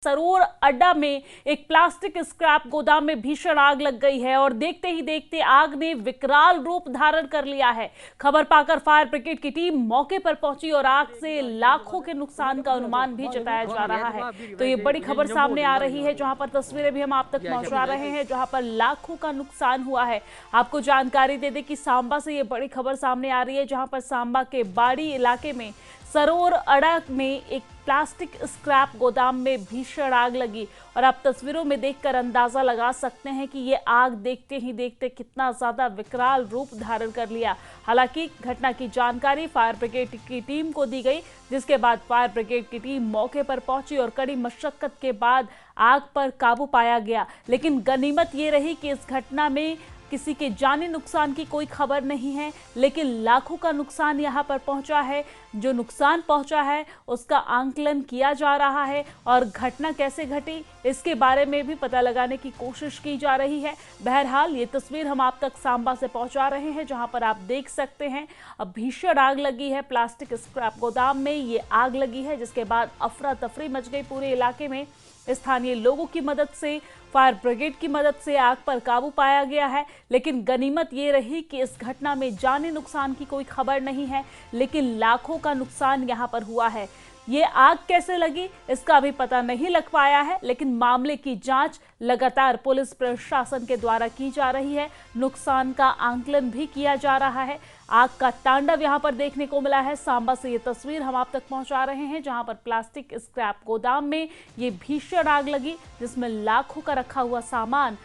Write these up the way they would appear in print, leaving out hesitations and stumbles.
सरोर अड्डा में एक प्लास्टिक स्क्रैप गोदाम में भीषण आग लग गई है और देखते ही देखते आग ने विकराल रूप धारण कर लिया है। खबर पाकर फायर ब्रिगेड की टीम मौके पर पहुंची और आग से लाखों के नुकसान का अनुमान भी जताया जा रहा है। तो ये बड़ी खबर सामने आ रही है, जहां पर तस्वीरें भी हम आप तक पहुंचा रहे हैं, जहां पर लाखों का नुकसान हुआ है। आपको जानकारी दे दें कि सांबा से ये बड़ी खबर सामने आ रही है, जहां पर सांबा के बाड़ी इलाके में सरोर अड्डा में एक प्लास्टिक स्क्रैप गोदाम में भीषण आग लगी और आप तस्वीरों में देखकर अंदाजा लगा सकते हैं कि ये आग देखते ही देखते कितना ज्यादा विकराल रूप धारण कर लिया। हालांकि घटना की जानकारी फायर ब्रिगेड की टीम को दी गई, जिसके बाद फायर ब्रिगेड की टीम मौके पर पहुंची और कड़ी मशक्कत के बाद आग पर काबू पाया गया। लेकिन गनीमत ये रही कि इस घटना में किसी के जानी नुकसान की कोई खबर नहीं है, लेकिन लाखों का नुकसान यहां पर पहुंचा है। जो नुकसान पहुंचा है उसका आंकलन किया जा रहा है और घटना कैसे घटी इसके बारे में भी पता लगाने की कोशिश की जा रही है। बहरहाल ये तस्वीर हम आप तक सांबा से पहुंचा रहे हैं, जहां पर आप देख सकते हैं अब भीषण आग लगी है प्लास्टिक स्क्रैप गोदाम में। ये आग लगी है जिसके बाद अफरा तफरी मच गई पूरे इलाके में। स्थानीय लोगों की मदद से, फायर ब्रिगेड की मदद से आग पर काबू पाया गया है। लेकिन गनीमत ये रही कि इस घटना में जानी नुकसान की कोई खबर नहीं है, लेकिन लाखों का नुकसान यहां पर हुआ है। ये आग कैसे लगी इसका अभी पता नहीं लग पाया है, लेकिन मामले की जांच लगातार पुलिस प्रशासन के द्वारा की जा रही है। नुकसान का आंकलन भी किया जा रहा है। आग का तांडव यहां पर देखने को मिला है। सांबा से ये तस्वीर हम आप तक पहुंचा रहे हैं, जहां पर प्लास्टिक स्क्रैप गोदाम में ये भीषण आग लगी, जिसमें लाखों का रखा हुआ सामान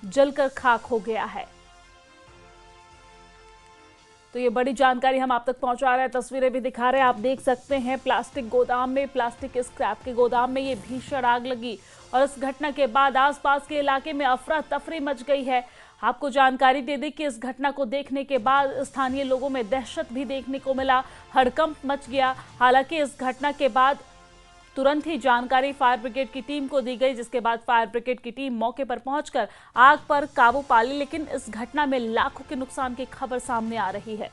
जलकर खाक हो गया है। तो ये बड़ी जानकारी हम आप तक पहुंचा रहे हैं, तस्वीरें भी दिखा रहे हैं। आप देख सकते हैं प्लास्टिक गोदाम में, प्लास्टिक स्क्रैप के गोदाम में ये भीषण आग लगी और इस घटना के बाद आसपास के इलाके में अफरा तफरी मच गई है। आपको जानकारी दे दें कि इस घटना को देखने के बाद स्थानीय लोगों में दहशत भी देखने को मिला, हड़कंप मच गया। हालांकि इस घटना के बाद तुरंत ही जानकारी फायर ब्रिगेड की टीम को दी गई, जिसके बाद फायर ब्रिगेड की टीम मौके पर पहुंचकर आग पर काबू पा ली। लेकिन इस घटना में लाखों के नुकसान की खबर सामने आ रही है।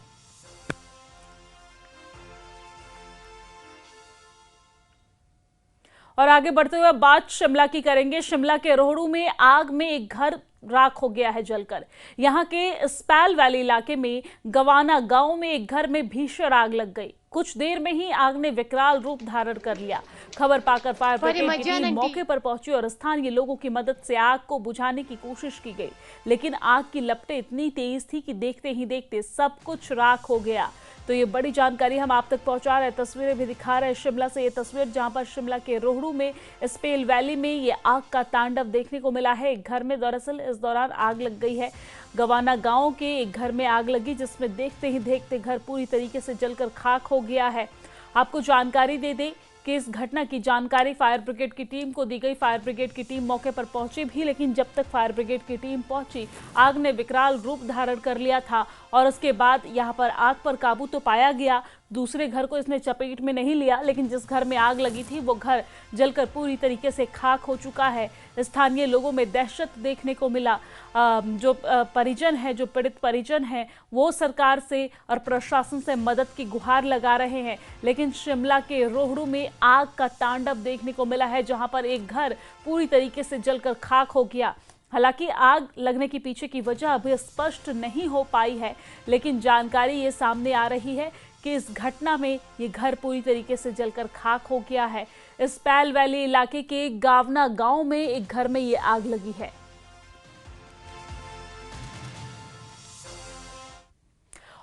और आगे बढ़ते हुए बात शिमला की करेंगे। शिमला के रोहड़ू में आग में एक घर राख हो गया है जलकर। यहां के स्पैल वैली इलाके में गवाना गांव में एक घर में भीषण आग लग गई। कुछ देर में ही आग ने विकराल रूप धारण कर लिया। खबर पाकर फायर ब्रिगेड की टीम मौके पर पहुंची और स्थानीय लोगों की मदद से आग को बुझाने की कोशिश की गई, लेकिन आग की लपटें इतनी तेज थी कि देखते ही देखते सब कुछ राख हो गया। तो ये बड़ी जानकारी हम आप तक पहुंचा रहे हैं, तस्वीरें भी दिखा रहे हैं शिमला से। ये तस्वीर जहां पर शिमला के रोहड़ू में स्पेल वैली में ये आग का तांडव देखने को मिला है। एक घर में दरअसल इस दौरान आग लग गई है। गवाना गांव के एक घर में आग लगी, जिसमें देखते ही देखते घर पूरी तरीके से जलकर खाक हो गया है। आपको जानकारी दे दें कि इस घटना की जानकारी फायर ब्रिगेड की टीम को दी गई। फायर ब्रिगेड की टीम मौके पर पहुंची भी, लेकिन जब तक फायर ब्रिगेड की टीम पहुंची आग ने विकराल रूप धारण कर लिया था और उसके बाद यहां पर आग पर काबू तो पाया गया। दूसरे घर को इसने चपेट में नहीं लिया, लेकिन जिस घर में आग लगी थी वो घर जलकर पूरी तरीके से खाक हो चुका है। स्थानीय लोगों में दहशत देखने को मिला। जो परिजन है, जो पीड़ित परिजन है, वो सरकार से और प्रशासन से मदद की गुहार लगा रहे हैं। लेकिन शिमला के रोहड़ू में आग का तांडव देखने को मिला है, जहां पर एक घर पूरी तरीके से जलकर खाक हो गया। हालांकि आग लगने के पीछे की वजह अभी स्पष्ट नहीं हो पाई है, लेकिन जानकारी ये सामने आ रही है कि इस घटना में ये घर पूरी तरीके से जलकर खाक हो गया है। स्पैल वैली इलाके के गावना गांव में एक घर में ये आग लगी है।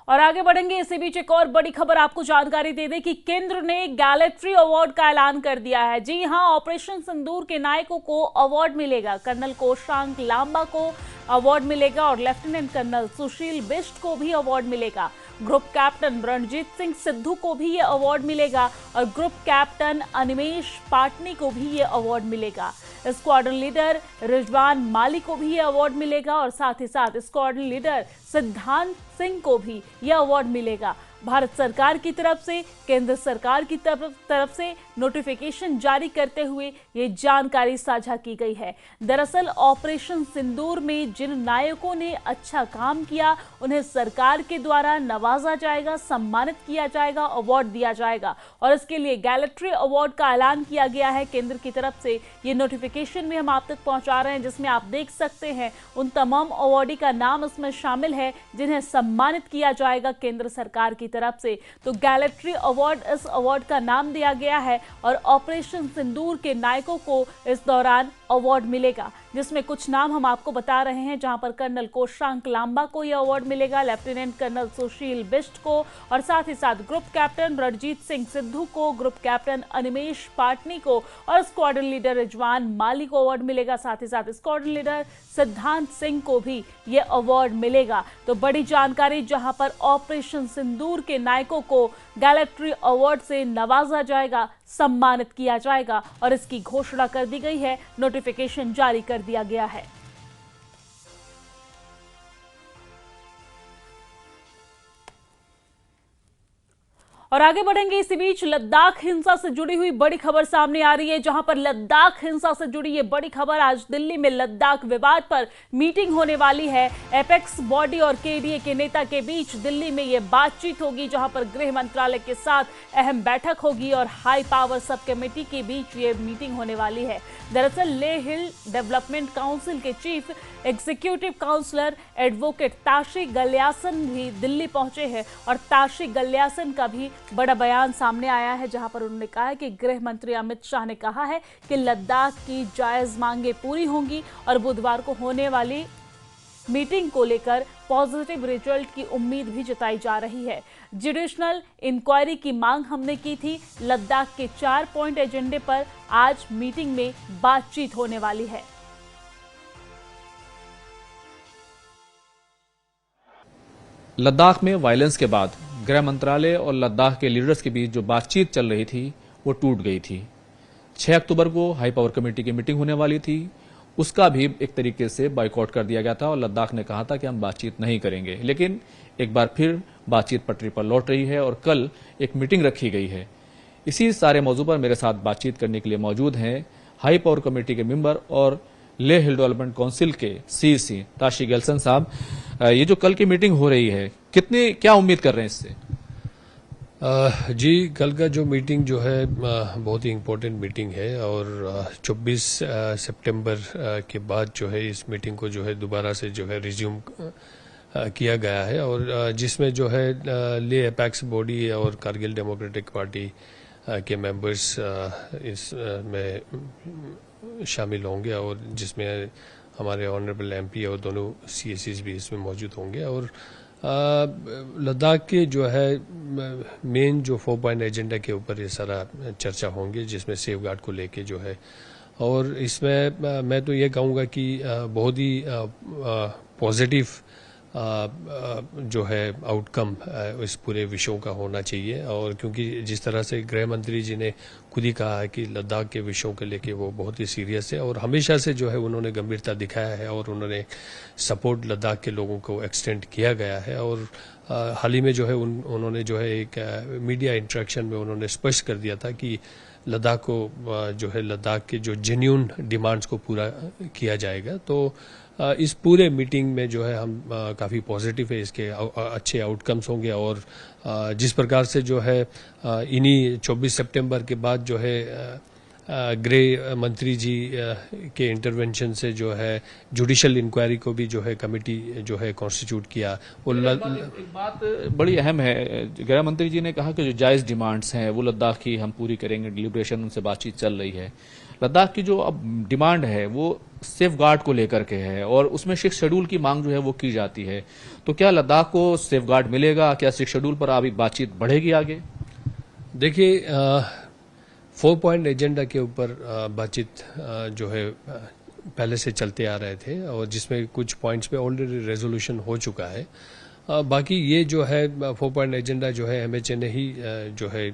और आगे बढ़ेंगे, इसी बीच एक और बड़ी खबर आपको जानकारी दे दें कि केंद्र ने गैलेट्री अवार्ड का ऐलान कर दिया है। जी हां, ऑपरेशन सिंदूर के नायकों को अवार्ड मिलेगा। कर्नल कोशांक लांबा को अवार्ड मिलेगा और लेफ्टिनेंट कर्नल सुशील बिष्ट को भी अवार्ड मिलेगा। ग्रुप कैप्टन रणजीत सिंह सिद्धू को भी ये अवार्ड मिलेगा और ग्रुप कैप्टन अनिमेश पाटनी को भी ये अवार्ड मिलेगा। स्क्वाड्रन लीडर रिजवान माली को भी ये अवार्ड मिलेगा और साथ ही साथ स्क्वाड्रन लीडर सिद्धांत सिंह को भी यह अवार्ड मिलेगा। भारत सरकार की तरफ से, केंद्र सरकार की तरफ से नोटिफिकेशन जारी करते हुए ये जानकारी साझा की गई है। दरअसल ऑपरेशन सिंदूर में जिन नायकों ने अच्छा काम किया उन्हें सरकार के द्वारा नवाजा जाएगा, सम्मानित किया जाएगा, अवार्ड दिया जाएगा और इसके लिए गैलेट्री अवार्ड का ऐलान किया गया है केंद्र की तरफ से। ये नोटिफिकेशन भी हम आप तक पहुंचा रहे हैं, जिसमें आप देख सकते हैं उन तमाम अवार्डी का नाम इसमें शामिल है जिन्हें सम्मानित किया जाएगा केंद्र सरकार की तरफ से। तो गैलेट्री अवार्ड इस अवार्ड का नाम दिया गया है और ऑपरेशन सिंदूर के नायकों को इस दौरान अवार्ड मिलेगा, जिसमें कुछ नाम हम आपको बता रहे हैं, जहां पर कर्नल कोशांक लांबा को यह अवार्ड मिलेगा, लेफ्टिनेंट कर्नल सुशील बिष्ट को और साथ ही साथ ग्रुप कैप्टन रणजीत सिंह सिद्धू को, ग्रुप कैप्टन अनिमेश पाटनी को और स्क्वाड्रन लीडर रिजवान माली को अवार्ड मिलेगा। साथ ही साथ स्क्वाड्रन लीडर सिद्धांत सिंह को भी यह अवार्ड मिलेगा। तो बड़ी जानकारी, जहां पर ऑपरेशन सिंदूर के नायकों को गैलेट्री अवार्ड से नवाजा जाएगा, सम्मानित किया जाएगा और इसकी घोषणा कर दी गई है, नोटिफिकेशन जारी कर दिया गया है। और आगे बढ़ेंगे। इसी बीच लद्दाख हिंसा से जुड़ी हुई बड़ी खबर सामने आ रही है, जहां पर लद्दाख हिंसा से जुड़ी ये बड़ी खबर, आज दिल्ली में लद्दाख विवाद पर मीटिंग होने वाली है। एपेक्स बॉडी और केडीए के नेता के बीच दिल्ली में ये बातचीत होगी, जहां पर गृह मंत्रालय के साथ अहम बैठक होगी और हाई पावर सब कमेटी के बीच ये मीटिंग होने वाली है। दरअसल लेह हिल डेवलपमेंट काउंसिल के chief executive councillor advocate Tashi Gyalson भी दिल्ली पहुंचे हैं और ताशी गल्यासन का भी बड़ा बयान सामने आया है, जहां पर उन्होंने कहा है कि गृह मंत्री अमित शाह ने कहा है कि लद्दाख की जायज मांगे पूरी होंगी और बुधवार को होने वाली मीटिंग को लेकर पॉजिटिव रिजल्ट की उम्मीद भी जताई जा रही है। जुडिशनल इंक्वायरी की मांग हमने की थी। लद्दाख के 4 पॉइंट एजेंडे पर आज मीटिंग में बातचीत होने वाली है। लद्दाख में वायलेंस के बाद गृह मंत्रालय और लद्दाख के लीडर्स के बीच जो बातचीत चल रही थी वो टूट गई थी। 6 अक्टूबर को हाई पावर कमेटी की मीटिंग होने वाली थी, उसका भी एक तरीके से बायकॉट कर दिया गया था और लद्दाख ने कहा था कि हम बातचीत नहीं करेंगे। लेकिन एक बार फिर बातचीत पटरी पर लौट रही है और कल एक मीटिंग रखी गई है। इसी सारे मौजू पर मेरे साथ बातचीत करने के लिए मौजूद हैं हाई पावर कमेटी के मेंबर और लेह हिल डेवलपमेंट काउंसिल के सीसी ताशी गल्यासन साहब। ये जो कल की मीटिंग हो रही है, क्या उम्मीद कर रहे हैं इससे? जी, कल का जो मीटिंग जो है बहुत ही इम्पोर्टेंट मीटिंग है और 24 सितंबर के बाद जो है इस मीटिंग को जो है दोबारा से जो है रिज्यूम किया गया है और जिसमें जो है ले एपेक्स बॉडी और कारगिल डेमोक्रेटिक पार्टी के मेंबर्स इसमें शामिल होंगे और जिसमें हमारे ऑनरेबल एमपी और दोनों सीएसीज भी इसमें मौजूद होंगे और लद्दाख के जो है मेन जो 4 पॉइंट एजेंडा के ऊपर ये सारा चर्चा होंगे, जिसमें सेफ गार्ड को लेके जो है और इसमें मैं तो ये कहूँगा कि बहुत ही पॉजिटिव जो है आउटकम इस पूरे विषयों का होना चाहिए और क्योंकि जिस तरह से गृह मंत्री जी ने खुद ही कहा है कि लद्दाख के विषयों को लेके वो बहुत ही सीरियस है और हमेशा से जो है उन्होंने गंभीरता दिखाया है और उन्होंने सपोर्ट लद्दाख के लोगों को एक्सटेंड किया गया है और हाल ही में जो है उन्होंने जो है एक मीडिया इंटरेक्शन में उन्होंने स्पष्ट कर दिया था कि लद्दाख को जो है लद्दाख के जो जेन्युइन डिमांड्स को पूरा किया जाएगा। तो इस पूरे मीटिंग में जो है हम काफ़ी पॉजिटिव है, इसके अच्छे आउटकम्स होंगे और जिस प्रकार से जो है इन्हीं 24 सितंबर के बाद जो है गृह मंत्री जी के इंटरवेंशन से जो है जुडिशियल इंक्वायरी को भी जो है कमेटी जो है कॉन्स्टिट्यूट किया। वो एक बात बड़ी अहम है, गृह मंत्री जी ने कहा कि जो जायज डिमांड्स हैं वो लद्दाख की हम पूरी करेंगे, डिलिब्रेशन उनसे बातचीत चल रही है। लद्दाख की जो अब डिमांड है वो सेफ गार्ड को लेकर के है और उसमें 6 शेड्यूल की मांग जो है वो की जाती है। तो क्या लद्दाख को सेफ गार्ड मिलेगा? क्या 6 शेड्यूल पर अभी बातचीत बढ़ेगी आगे? देखिए 4 पॉइंट एजेंडा के ऊपर बातचीत जो है पहले से चलते आ रहे थे और जिसमें कुछ पॉइंट्स पे ऑलरेडी रेजोल्यूशन हो चुका है। बाकी ये जो है 4 पॉइंट एजेंडा जो है एमएचए ने ही जो है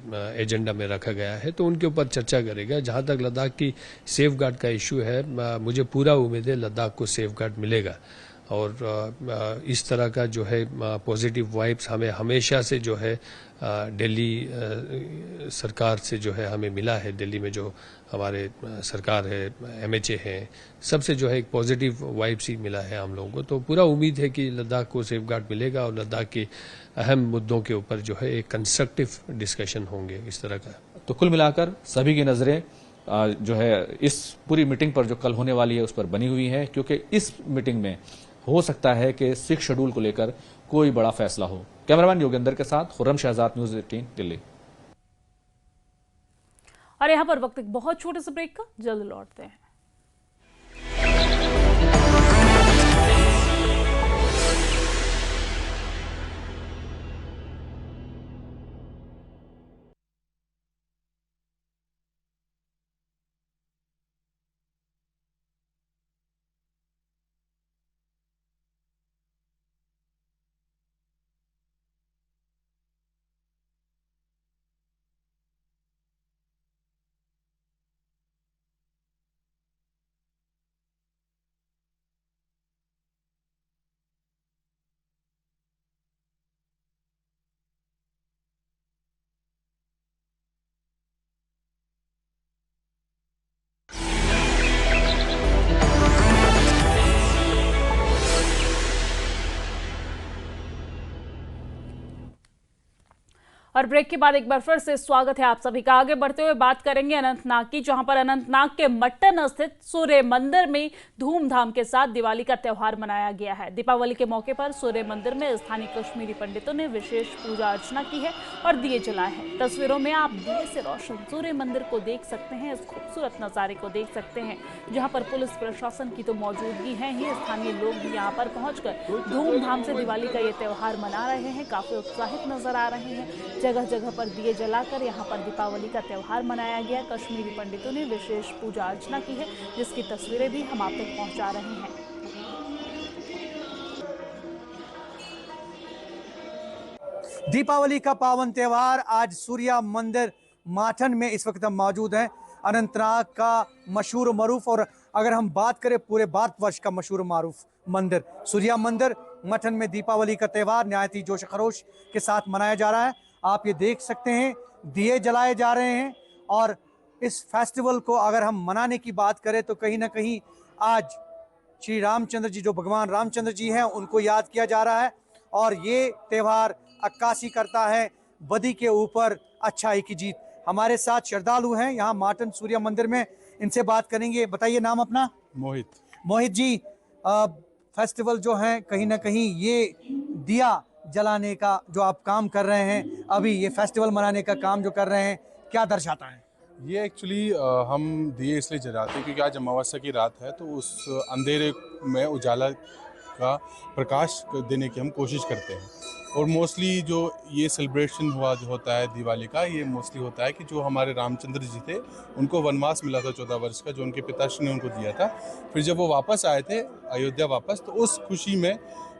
एजेंडा में रखा गया है तो उनके ऊपर चर्चा करेगा। जहाँ तक लद्दाख की सेफ गार्ड का इशू है, मुझे पूरा उम्मीद है लद्दाख को सेफ गार्ड मिलेगा और इस तरह का जो है पॉजिटिव वाइब्स हमें हमेशा से जो है दिल्ली सरकार से जो है हमें मिला है। दिल्ली में जो हमारे सरकार है, MHA है, सबसे जो है एक पॉजिटिव वाइब्स ही मिला है हम लोगों को। तो पूरा उम्मीद है कि लद्दाख को सेफगार्ड मिलेगा और लद्दाख के अहम मुद्दों के ऊपर जो है एक कंस्ट्रक्टिव डिस्कशन होंगे इस तरह का। तो कुल मिलाकर सभी की नजरें जो है इस पूरी मीटिंग पर जो कल होने वाली है उस पर बनी हुई है, क्योंकि इस मीटिंग में हो सकता है कि 6 शेड्यूल को लेकर कोई बड़ा फैसला हो। कैमरामैन योगेंद्र के साथ खुर्रम शहजाद, न्यूज़ 18 दिल्ली। और यहाँ पर वक्त एक बहुत छोटे से ब्रेक का, जल्द लौटते हैं। और ब्रेक के बाद एक बार फिर से स्वागत है आप सभी का। आगे बढ़ते हुए बात करेंगे अनंतनाग की, जहां पर अनंतनाग के मट्टन स्थित सूर्य मंदिर में धूमधाम के साथ दिवाली का त्यौहार मनाया गया है। दीपावली के मौके पर सूर्य मंदिर में स्थानीय कश्मीरी पंडितों ने विशेष पूजा अर्चना की है और दिए जलाए हैं। तस्वीरों में आप दिए से रोशन सूर्य मंदिर को देख सकते हैं, इस खूबसूरत नजारे को देख सकते हैं, जहाँ पर पुलिस प्रशासन की तो मौजूदगी है ही, स्थानीय लोग भी यहाँ पर पहुंचकर धूमधाम से दिवाली का ये त्यौहार मना रहे हैं, काफी उत्साहित नजर आ रहे हैं। जगह जगह पर दिए जलाकर यहाँ पर दीपावली का त्यौहार मनाया गया। कश्मीरी पंडितों ने विशेष पूजा अर्चना की है, जिसकी तस्वीरें भी हम आप तक पहुंचा रहे हैं। दीपावली का पावन त्यौहार आज सूर्या मंदिर माठन में इस वक्त हम मौजूद हैं। अनंतनाग का मशहूर मरूफ, और अगर हम बात करें पूरे भारतवर्ष का मशहूर मारूफ मंदिर सूर्या मंदिर मठन में दीपावली का त्यौहार नहायत ही जोश खरोश के साथ मनाया जा रहा है। आप ये देख सकते हैं, दिए जलाए जा रहे हैं। और इस फेस्टिवल को अगर हम मनाने की बात करें तो कहीं ना कहीं आज श्री रामचंद्र जी, जो भगवान रामचंद्र जी हैं, उनको याद किया जा रहा है। और ये त्यौहार अक्कासी करता है बदी के ऊपर अच्छाई की जीत। हमारे साथ श्रद्धालु हैं यहाँ माठन सूर्य मंदिर में, इनसे बात करेंगे। बताइए नाम अपना। मोहित जी, फेस्टिवल जो है कहीं ना कहीं ये दिया जलाने का जो आप काम कर रहे हैं, अभी ये फेस्टिवल मनाने का काम जो कर रहे हैं, क्या दर्शाता है? ये एक्चुअली हम दिए इसलिए जलाते हैं क्योंकि आज अमावस्या की रात है, तो उस अंधेरे में उजाला का प्रकाश देने की हम कोशिश करते हैं। और मोस्टली जो ये सेलिब्रेशन जो होता है दिवाली का, ये मोस्टली होता है कि जो हमारे रामचंद्र जी थे, उनको वनवास मिला था 14 वर्ष का, जो उनके पिताश्री ने उनको दिया था। फिर जब वो वापस आए थे अयोध्या वापस, तो उस खुशी में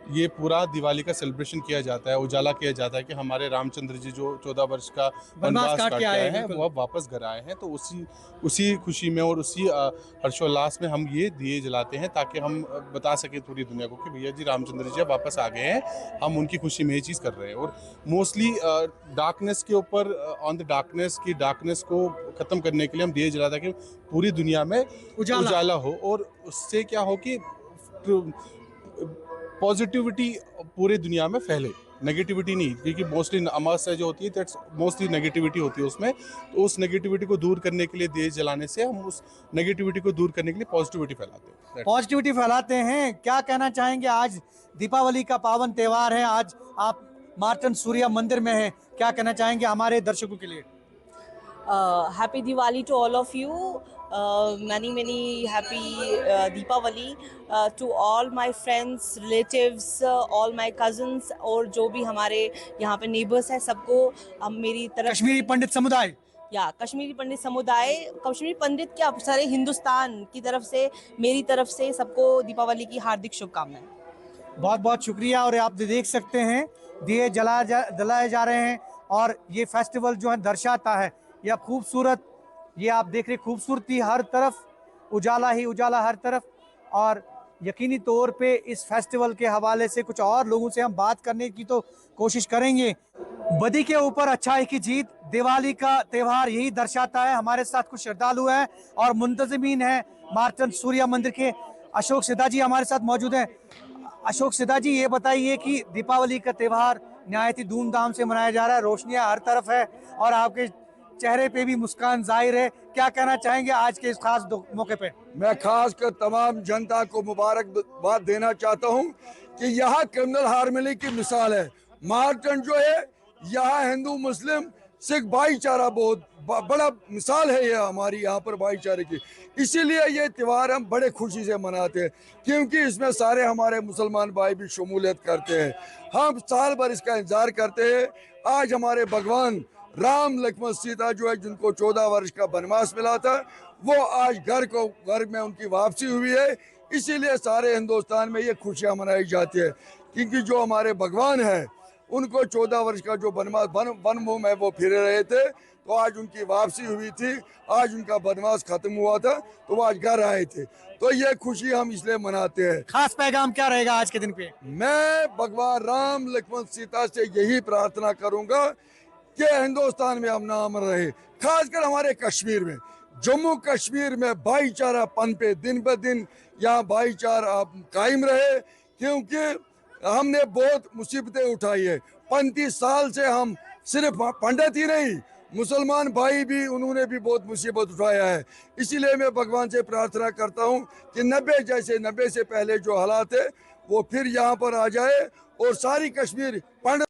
ये पूरा दिवाली का सेलिब्रेशन किया जाता है, उजाला किया जाता है कि हमारे रामचंद्र जी जो 14 वर्ष का वनवास काट के आए हैं, वो अब वापस घर आए हैं। तो उसी खुशी में और उसी हर्षोल्लास में हम ये दिए जलाते हैं, ताकि हम बता सकें पूरी दुनिया को कि भैया जी रामचंद्र जी अब वापस आ गए हैं, हम उनकी खुशी में ये चीज़ कर रहे हैं। और मोस्टली डार्कनेस के ऊपर, ऑन द डार्कनेस की डार्कनेस को ख़त्म करने के लिए हम दिए जलाते हैं कि पूरी दुनिया में उजाला हो, और उससे क्या हो कि पॉजिटिविटी पूरी दुनिया में फैले, नेगेटिविटी नहीं। क्योंकि मोस्टली अमावस्या जो होती है दैट्स मोस्टली नेगेटिविटी होती है उसमें, तो उस नेगेटिविटी को दूर करने के लिए दिए जलाने से हम उस नेगेटिविटी को दूर करने के लिए पॉजिटिविटी फैलाते हैं। क्या कहना चाहेंगे? आज दीपावली का पावन त्यौहार है, आज आप माठन सूर्या मंदिर में हैं, क्या कहना चाहेंगे हमारे दर्शकों के लिए? Happy Diwali to all of you. Many happy Deepavali to all my friends, relatives, all my cousins और जो भी हमारे यहाँ पे नेबर्स हैं, सबको मेरी तरफ कश्मीरी पंडित समुदाय कश्मीरी पंडित समुदाय, कश्मीरी पंडित क्या सारे हिंदुस्तान की तरफ से, मेरी तरफ से सबको दीपावली की हार्दिक शुभकामनाएं। बहुत बहुत शुक्रिया। और आप देख सकते हैं दिए जलाए जा रहे हैं, और ये फेस्टिवल जो है दर्शाता है यह खूबसूरत, ये आप देख रहे खूबसूरती हर तरफ, उजाला ही उजाला हर तरफ। और यकीनी तौर पे इस फेस्टिवल के हवाले से कुछ और लोगों से हम बात करने की तो कोशिश करेंगे। बदी के ऊपर अच्छाई की जीत, दिवाली का त्यौहार यही दर्शाता है। हमारे साथ कुछ श्रद्धालु हैं और मुंतजिमीन हैं मार्तंड सूर्या मंदिर के। अशोक सिद्धा जी हमारे साथ मौजूद हैं। अशोक सिद्धा जी, ये बताइए कि दीपावली का त्यौहार नहायत ही धूमधाम से मनाया जा रहा है, रोशनियां हर तरफ है और आपके चेहरे पे भी मुस्कान जाहिर है। क्या कहना चाहेंगे आज के इस खास मौके पे? मैं खास कर तमाम जनता को मुबारकबाद देना चाहता हूं कि यहाँ क्रिमिनल हार्मनी की मिसाल है। मार्टन जो है, यहाँ हिंदू मुस्लिम सिख भाईचारा बहुत बड़ा मिसाल है ये हमारी यहाँ पर भाईचारे की। इसीलिए ये त्यौहार हम बड़े खुशी से मनाते हैं क्योंकि इसमें सारे हमारे मुसलमान भाई भी शमूलियत करते हैं। हम साल भर इसका इंतजार करते हैं। आज हमारे भगवान राम लक्ष्मण सीता जो है, जिनको 14 वर्ष का वनवास मिला था, वो आज घर में उनकी वापसी हुई है। इसीलिए सारे हिंदुस्तान में ये खुशियां मनाई जाती है क्योंकि जो हमारे भगवान हैं उनको 14 वर्ष का जो वनवास वन में वो फिर रहे थे, तो आज उनकी वापसी हुई थी। आज उनका वनवास खत्म हुआ था तो वो आज घर आए थे, तो ये खुशी हम इसलिए मनाते हैं। खास पैगाम क्या रहेगा आज के दिन पे? मैं भगवान राम लक्ष्मण सीता से यही प्रार्थना करूंगा कि हिंदुस्तान में अमन अमन रहे, खासकर हमारे कश्मीर में, जम्मू कश्मीर में भाईचारा पनपे, दिन ब दिन यहाँ भाईचारा कायम रहे क्योंकि हमने बहुत मुसीबतें उठाई है। 35 साल से हम सिर्फ पंडित ही नहीं, मुसलमान भाई भी, उन्होंने भी बहुत मुसीबत उठाया है। इसीलिए मैं भगवान से प्रार्थना करता हूँ कि 90 से पहले जो हालात है वो फिर यहाँ पर आ जाए और सारी कश्मीर पंडित